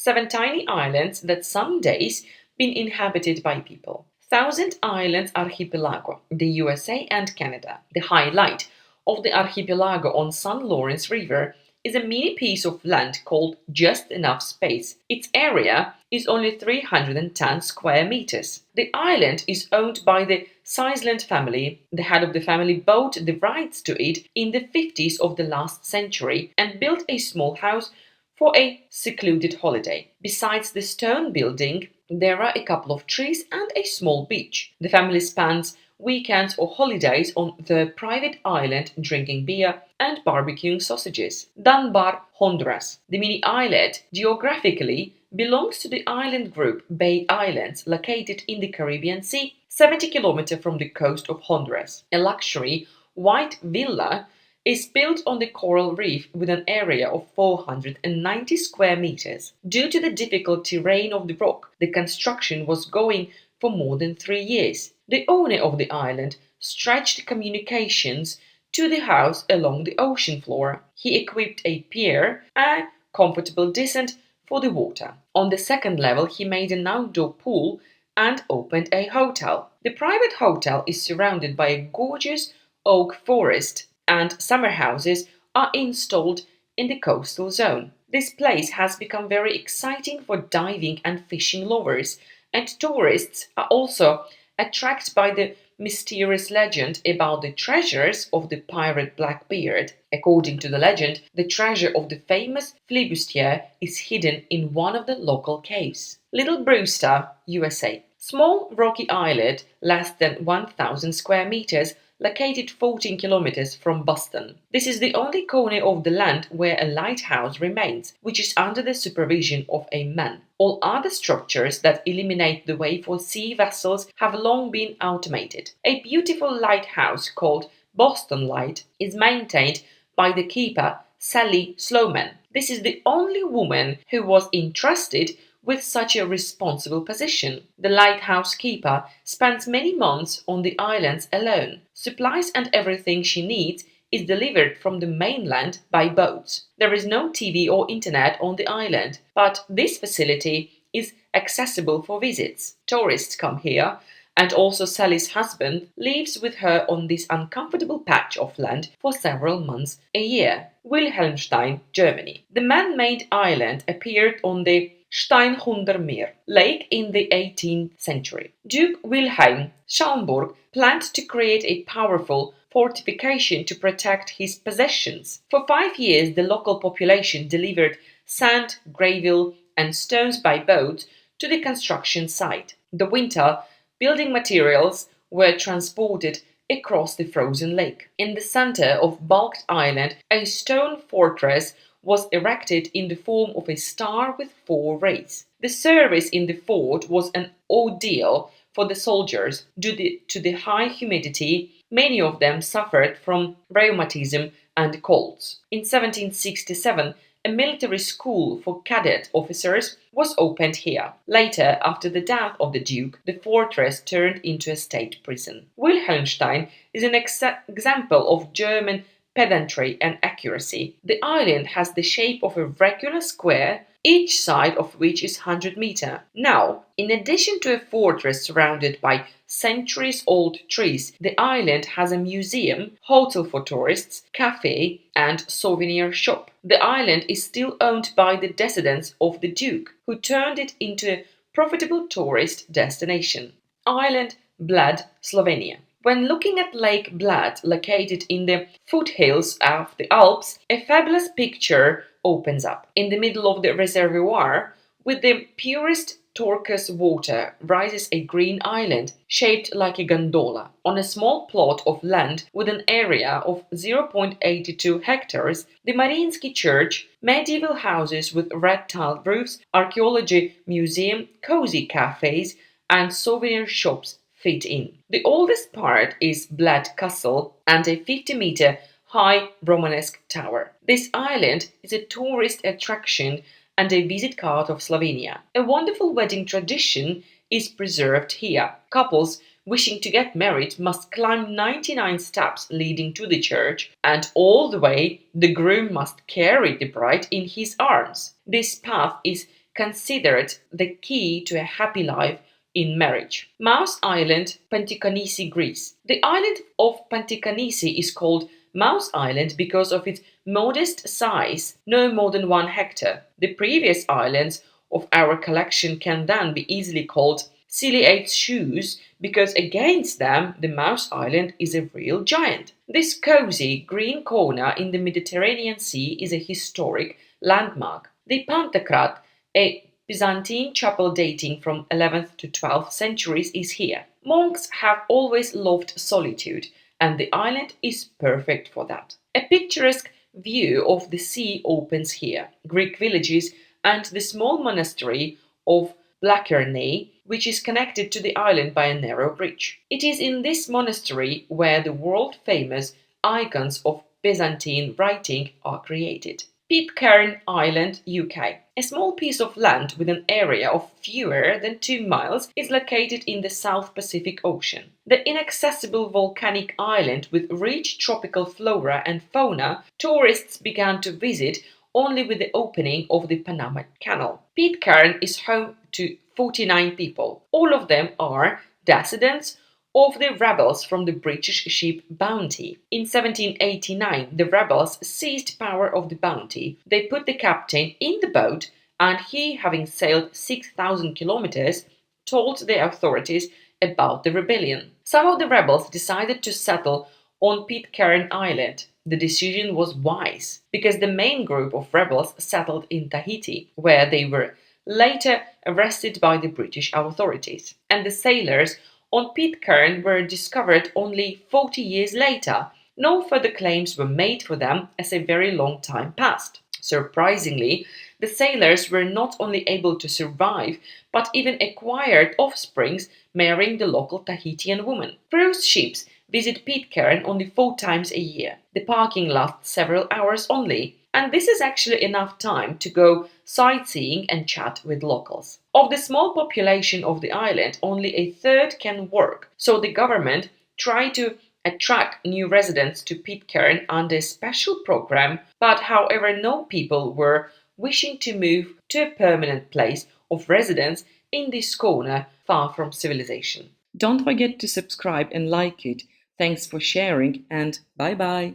7 tiny islands that some days been inhabited by people. Thousand Islands Archipelago, the USA and Canada. The highlight of the archipelago on St. Lawrence River is a mini piece of land called Just Enough Space. Its area is only 310 square meters. The island is owned by the Sizeland family. The head of the family bought the rights to it in the 50s of the last century and built a small house for a secluded holiday. Besides the stone building, there are a couple of trees and a small beach. The family spends weekends or holidays on the private island drinking beer and barbecuing sausages. Dunbar, Honduras. The mini islet geographically belongs to the island group Bay Islands located in the Caribbean Sea, 70 kilometers from the coast of Honduras. A luxury white villa is built on the coral reef with an area of 490 square meters. Due to the difficult terrain of the rock, the construction was going for more than 3 years. The owner of the island stretched communications to the house along the ocean floor. He equipped a pier and comfortable descent for the water. On the second level, he made an outdoor pool and opened a hotel. The private hotel is surrounded by a gorgeous oak forest, and summer houses are installed in the coastal zone. This place has become very exciting for diving and fishing lovers, and tourists are also attracted by the mysterious legend about the treasures of the pirate Blackbeard. According to the legend, the treasure of the famous flibustier is hidden in one of the local caves. Little Brewster, USA. Small rocky islet, less than 1,000 square meters, located 14 kilometers from Boston. This is the only corner of the land where a lighthouse remains, which is under the supervision of a man. All other structures that illuminate the way for sea vessels have long been automated. A beautiful lighthouse called Boston Light is maintained by the keeper, Sally Sloman. This is the only woman who was entrusted with such a responsible position. The lighthouse keeper spends many months on the islands alone. Supplies and everything she needs is delivered from the mainland by boats. There is no TV or internet on the island, but this facility is accessible for visits. Tourists come here, and also Sally's husband lives with her on this uncomfortable patch of land for several months a year. Wilhelmstein, Germany. The man-made island appeared on the Steinhundermeer lake in the 18th century. Duke Wilhelm Schaumburg planned to create a powerful fortification to protect his possessions. For 5 years, the local population delivered sand, gravel, and stones by boat to the construction site. The winter, building materials were transported across the frozen lake. In the center of Bulked Island, a stone fortress was erected in the form of a star with 4 rays. The service in the fort was an ordeal for the soldiers due to the high humidity. Many of them suffered from rheumatism and colds. In 1767, a military school for cadet officers was opened here. Later, after the death of the Duke, the fortress turned into a state prison. Wilhelmstein is an example of German pedantry and accuracy. The island has the shape of a regular square, each side of which is 100 meters. Now, in addition to a fortress surrounded by centuries-old trees, the island has a museum, hotel for tourists, cafe, and souvenir shop. The island is still owned by the descendants of the Duke, who turned it into a profitable tourist destination. Island Bled, Slovenia. When looking at Lake Bled, located in the foothills of the Alps, a fabulous picture opens up. In the middle of the reservoir, with the purest turquoise water, rises a green island shaped like a gondola. On a small plot of land with an area of 0.82 hectares, the Mariinsky Church, medieval houses with red tiled roofs, archaeology museum, cozy cafes, and souvenir shops fit in. The oldest part is Bled Castle and a 50-meter high Romanesque tower. This island is a tourist attraction and a visit card of Slovenia. A wonderful wedding tradition is preserved here. Couples wishing to get married must climb 99 steps leading to the church, and all the way the groom must carry the bride in his arms. This path is considered the key to a happy life in marriage. Mouse Island, Pontikonisi, Greece. The island of Pontikonisi is called Mouse Island because of its modest size, no more than 1 hectare. The previous islands of our collection can then be easily called silly eight shoes because against them the Mouse Island is a real giant. This cozy green corner in the Mediterranean Sea is a historic landmark. The Pantocrat, a Byzantine chapel dating from 11th to 12th centuries, is here. Monks have always loved solitude, and the island is perfect for that. A picturesque view of the sea opens here. Greek villages and the small monastery of Blackerney, which is connected to the island by a narrow bridge. It is in this monastery where the world-famous icons of Byzantine writing are created. Pitcairn Island, UK. A small piece of land with an area of fewer than 2 miles is located in the South Pacific Ocean. The inaccessible volcanic island with rich tropical flora and fauna tourists began to visit only with the opening of the Panama Canal. Pitcairn is home to 49 people. All of them are descendants of the rebels from the British ship Bounty. In 1789, the rebels seized power of the Bounty. They put the captain in the boat, and he, having sailed 6,000 kilometers, told the authorities about the rebellion. Some of the rebels decided to settle on Pitcairn Island. The decision was wise, because the main group of rebels settled in Tahiti, where they were later arrested by the British authorities. And the sailors on Pitcairn were discovered only 40 years later. No further claims were made for them as a very long time passed. Surprisingly, the sailors were not only able to survive, but even acquired offsprings marrying the local Tahitian woman. Cruise ships visit Pitcairn only 4 times a year. The parking lasts several hours only, and this is actually enough time to go sightseeing and chat with locals. Of the small population of the island, only a third can work, so the government tried to attract new residents to Pitcairn under a special program, but however no people were wishing to move to a permanent place of residence in this corner far from civilization. Don't forget to subscribe and like it. Thanks for sharing, and bye bye.